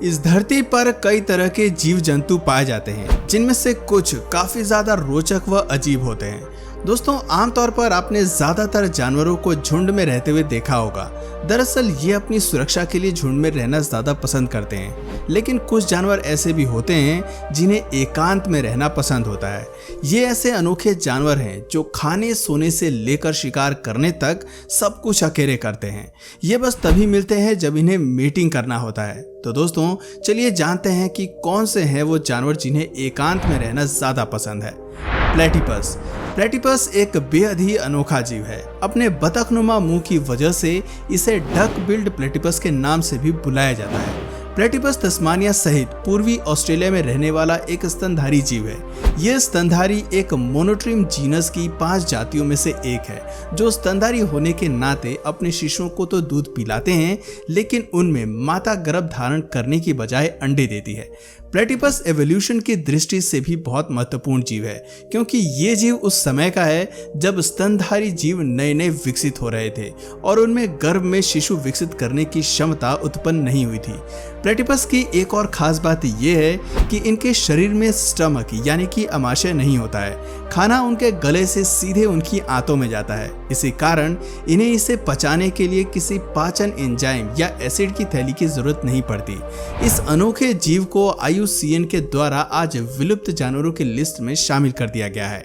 इस धरती पर कई तरह के जीव जंतु पाए जाते हैं, जिनमें से कुछ काफी ज्यादा रोचक व अजीब होते हैं। दोस्तों, आमतौर पर आपने ज्यादातर जानवरों को झुंड में रहते हुए देखा होगा। दरअसल ये अपनी सुरक्षा के लिए झुंड में रहना ज्यादा पसंद करते हैं, लेकिन कुछ जानवर ऐसे भी होते हैं जिन्हें एकांत में रहना पसंद होता है। ये ऐसे अनोखे जानवर हैं जो खाने सोने से लेकर शिकार करने तक सब कुछ अकेले करते हैं। ये बस तभी मिलते हैं जब इन्हें मीटिंग करना होता है। तो दोस्तों, चलिए जानते हैं कि कौन से हैं वो जानवर जिन्हें एकांत में रहना ज्यादा पसंद है। प्लेटिपस। प्लेटिपस एक बेहद ही अनोखा जीव है। अपने बतखनुमा मुंह की वजह से इसे डक बिल्ड प्लेटिपस के नाम से भी बुलाया जाता है। प्लेटिपस तस्मानिया सहित पूर्वी ऑस्ट्रेलिया में रहने वाला एक स्तनधारी जीव है। यह स्तनधारी एक मोनोट्रिम जीनस की 5 जातियों में से एक है, जो स्तनधारी होने के नाते अपने शिशुओं को तो दूध पिलाते हैं, लेकिन उनमें माता गर्भ धारण करने की बजाय अंडे देती है। प्लेटिपस एवोल्यूशन की दृष्टि से भी बहुत महत्वपूर्ण जीव है, क्योंकि ये जीव उस समय का है जब स्तनधारी जीव नए नए विकसित हो रहे थे और उनमें गर्भ में शिशु विकसित करने की क्षमता उत्पन्न नहीं हुई थी। प्लेटिपस की एक और खास बात यह है कि इनके शरीर में स्टमक यानी कि अमाशय नहीं होता है। खाना उनके गले से सीधे उनकी आंतों में जाता है। इसी कारण इन्हें इसे पचाने के लिए किसी पाचन एंजाइम या एसिड की थैली की जरूरत नहीं पड़ती। इस अनोखे जीव को IUCN के द्वारा आज विलुप्त जानवरों की लिस्ट में शामिल कर दिया गया है।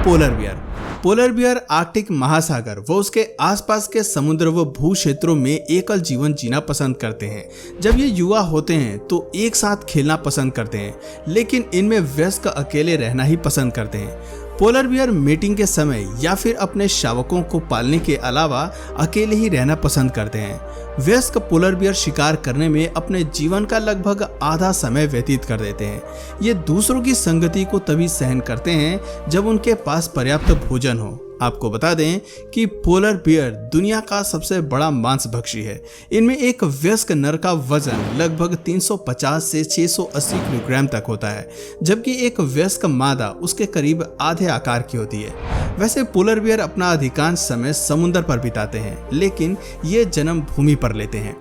Polar bear. Polar bear Arctic महासागर व उसके आसपास के समुद्र व भू क्षेत्रों में एकल जीवन जीना पसंद करते हैं। जब ये युवा होते हैं तो एक साथ खेलना पसंद करते हैं, लेकिन इनमें वयस्क अकेले रहना ही पसंद करते हैं। पोलर बियर मीटिंग के समय या फिर अपने शावकों को पालने के अलावा अकेले ही रहना पसंद करते हैं। वयस्क पोलर बियर शिकार करने में अपने जीवन का लगभग आधा समय व्यतीत कर देते हैं। ये दूसरों की संगति को तभी सहन करते हैं जब उनके पास पर्याप्त भोजन हो। आपको बता दें कि पोलर बियर दुनिया का सबसे बड़ा मांसभक्षी है। इनमें एक वयस्क नर का वजन लगभग 350 से 680 किलोग्राम तक होता है, जबकि एक वयस्क मादा उसके करीब आधे आकार की होती है। वैसे पोलर बियर अपना अधिकांश समय समुद्र पर बिताते हैं, लेकिन ये जन्म भूमि पर लेते हैं।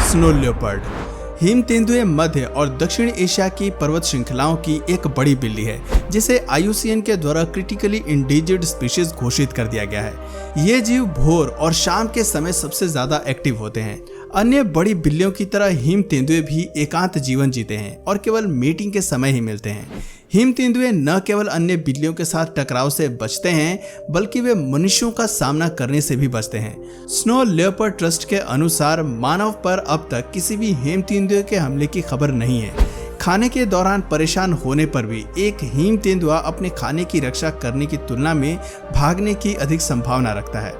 Snow leopard. हिम तेंदुए मध्य और दक्षिण एशिया की पर्वत श्रृंखलाओं की एक बड़ी बिल्ली है, जिसे IUCN के द्वारा क्रिटिकली इंडेंजर्ड स्पीशीज घोषित कर दिया गया है। ये जीव भोर और शाम के समय सबसे ज्यादा एक्टिव होते हैं। अन्य बड़ी बिल्लियों की तरह हिम तेंदुए भी एकांत जीवन जीते हैं और केवल मीटिंग के समय ही मिलते हैं। हिम तेंदुए न केवल अन्य बिल्लियों के साथ टकराव से बचते हैं, बल्कि वे मनुष्यों का सामना करने से भी बचते हैं। स्नो लेपर्ड ट्रस्ट के अनुसार मानव पर अब तक किसी भी हिम तेंदुए के हमले की खबर नहीं है। खाने के दौरान परेशान होने पर भी एक हिम तेंदुआ अपने खाने की रक्षा करने की तुलना में भागने की अधिक संभावना रखता है।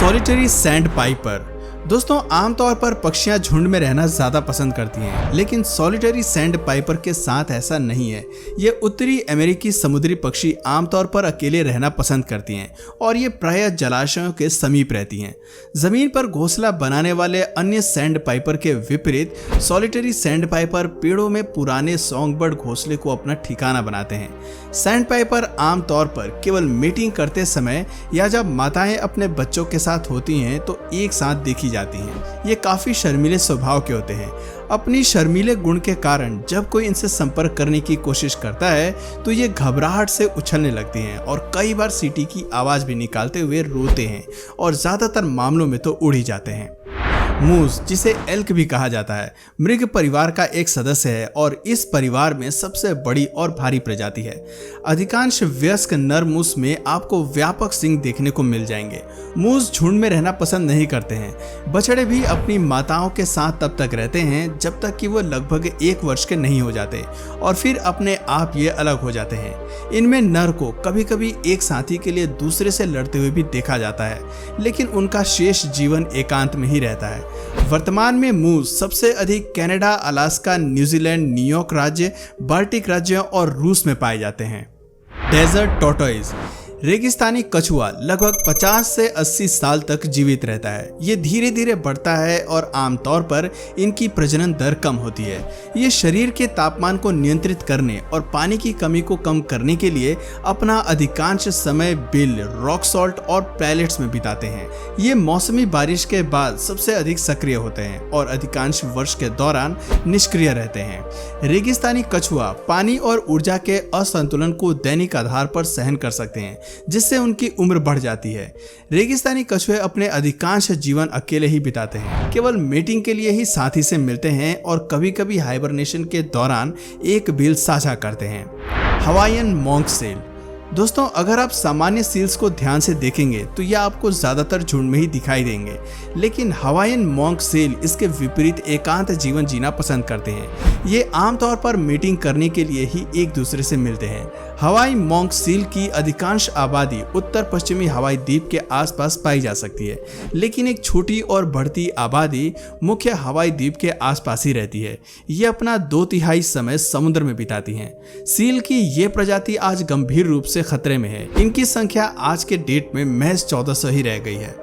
Solitary sand Piper. दोस्तों, आमतौर पर पक्षियां झुंड में रहना ज्यादा पसंद करती हैं, लेकिन सॉलिटरी सैंड पाइपर के साथ ऐसा नहीं है। ये उत्तरी अमेरिकी समुद्री पक्षी आमतौर पर अकेले रहना पसंद करती हैं और ये प्रायः जलाशयों के समीप रहती हैं। जमीन पर घोंसला बनाने वाले अन्य सैंड पाइपर के विपरीत सॉलिटरी सैंड पाइपर पेड़ों में पुराने सॉन्गबर्ड घोंसले को अपना ठिकाना बनाते हैं। सैंड पाइपर आमतौर पर केवल मीटिंग करते समय या जब माताएं अपने बच्चों के साथ होती हैं तो एक साथ देखी जाती हैं। ये काफी शर्मीले स्वभाव के होते हैं। अपनी शर्मीले गुण के कारण जब कोई इनसे संपर्क करने की कोशिश करता है तो ये घबराहट से उछलने लगती हैं और कई बार सीटी की आवाज भी निकालते हुए रोते हैं और ज्यादातर मामलों में तो उड़ ही जाते हैं। मूस, जिसे एल्क भी कहा जाता है, मृग परिवार का एक सदस्य है और इस परिवार में सबसे बड़ी और भारी प्रजाति है। अधिकांश वयस्क नर मूस में आपको व्यापक सींग देखने को मिल जाएंगे। मूस झुंड में रहना पसंद नहीं करते हैं। बछड़े भी अपनी माताओं के साथ तब तक रहते हैं जब तक कि वो लगभग 1 वर्ष के नहीं हो जाते और फिर अपने आप ये अलग हो जाते हैं। इनमें नर को कभी कभी एक साथी के लिए दूसरे से लड़ते हुए भी देखा जाता है, लेकिन उनका शेष जीवन एकांत में ही रहता है। वर्तमान में मूस सबसे अधिक कनाडा, अलास्का, न्यूजीलैंड, न्यूयॉर्क राज्य, बाल्टिक राज्यों और रूस में पाए जाते हैं। Desert tortoise. रेगिस्तानी कछुआ लगभग 50 से 80 साल तक जीवित रहता है। ये धीरे धीरे बढ़ता है और आमतौर पर इनकी प्रजनन दर कम होती है। ये शरीर के तापमान को नियंत्रित करने और पानी की कमी को कम करने के लिए अपना अधिकांश समय बिल, रॉक सॉल्ट और पैलेट्स में बिताते हैं। ये मौसमी बारिश के बाद सबसे अधिक सक्रिय होते हैं और अधिकांश वर्ष के दौरान निष्क्रिय रहते हैं। रेगिस्तानी कछुआ पानी और ऊर्जा के असंतुलन को दैनिक आधार पर सहन कर सकते हैं, जिससे उनकी उम्र बढ़ जाती है। रेगिस्तानी कछुए अपने अधिकांश जीवन अकेले ही बिताते हैं, केवल मेटिंग के लिए ही साथी से मिलते हैं और कभी कभी हाइबरनेशन के दौरान एक बिल साझा करते हैं। Hawaiian monk seal. दोस्तों, अगर आप सामान्य सील्स को ध्यान से देखेंगे तो यह आपको ज्यादातर झुंड में ही दिखाई देंगे, लेकिन हवाईयन मॉन्क सेल इसके विपरीत एकांत जीवन जीना पसंद करते हैं। ये आमतौर पर मीटिंग करने के लिए ही एक दूसरे से मिलते हैं। हवाई मॉन्क सील की अधिकांश आबादी उत्तर पश्चिमी हवाई द्वीप के आसपास पाई जा सकती है, लेकिन एक छोटी और बढ़ती आबादी मुख्य हवाई द्वीप के आसपास ही रहती है। ये अपना 2/3 समय समुद्र में बिताती हैं। सील की ये प्रजाति आज गंभीर रूप से खतरे में है। इनकी संख्या आज के डेट में महज 1400 ही रह गई है।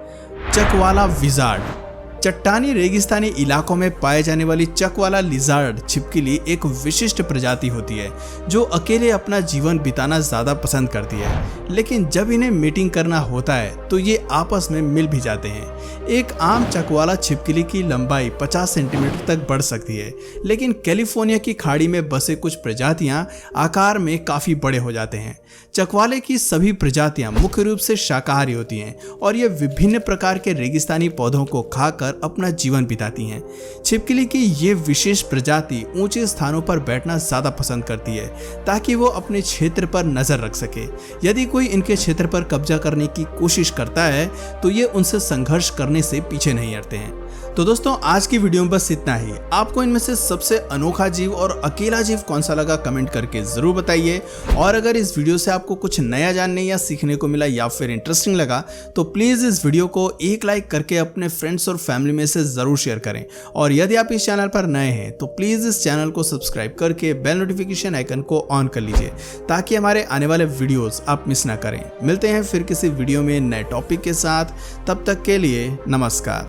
चकवाला विजार्ड। चट्टानी रेगिस्तानी इलाकों में पाए जाने वाली चकवाला लिजार्ड छिपकली एक विशिष्ट प्रजाति होती है जो अकेले अपना जीवन बिताना ज्यादा पसंद करती है, लेकिन जब इन्हें मीटिंग करना होता है तो ये आपस में मिल भी जाते हैं। एक आम चकवाला छिपकली की लंबाई 50 सेंटीमीटर तक बढ़ सकती है, लेकिन कैलिफोर्निया की खाड़ी में बसे कुछ प्रजातियां आकार में काफी बड़े हो जाते हैं। चकवाले की सभी प्रजातियां मुख्य रूप से शाकाहारी होती हैं और ये विभिन्न प्रकार के रेगिस्तानी पौधों को खाकर अपना जीवन बिताती हैं। छिपकली की ये विशेष प्रजाति ऊंचे स्थानों पर बैठना ज्यादा पसंद करती है ताकि वो अपने क्षेत्र पर नजर रख सके। यदि कोई इनके क्षेत्र पर कब्जा करने की कोशिश करता है तो ये उनसे संघर्ष करने से पीछे नहीं हटते हैं। तो दोस्तों, आज की वीडियो में बस इतना ही। आपको इनमें से सबसे अनोखा जीव और अकेला जीव कौन सा लगा कमेंट करके जरूर बताइए। और अगर इस वीडियो से आपको कुछ नया जानने या सीखने को मिला या फिर इंटरेस्टिंग लगा तो प्लीज इस वीडियो को एक लाइक करके अपने फ्रेंड्स और फैमिली में से जरूर शेयर करें। और यदि आप इस चैनल पर नए हैं तो प्लीज इस चैनल को सब्सक्राइब करके बेल नोटिफिकेशन आइकन को ऑन कर लीजिए ताकि हमारे आने वाले वीडियोस आप मिस ना करें। मिलते हैं फिर किसी वीडियो में नए टॉपिक के साथ, तब तक के लिए नमस्कार।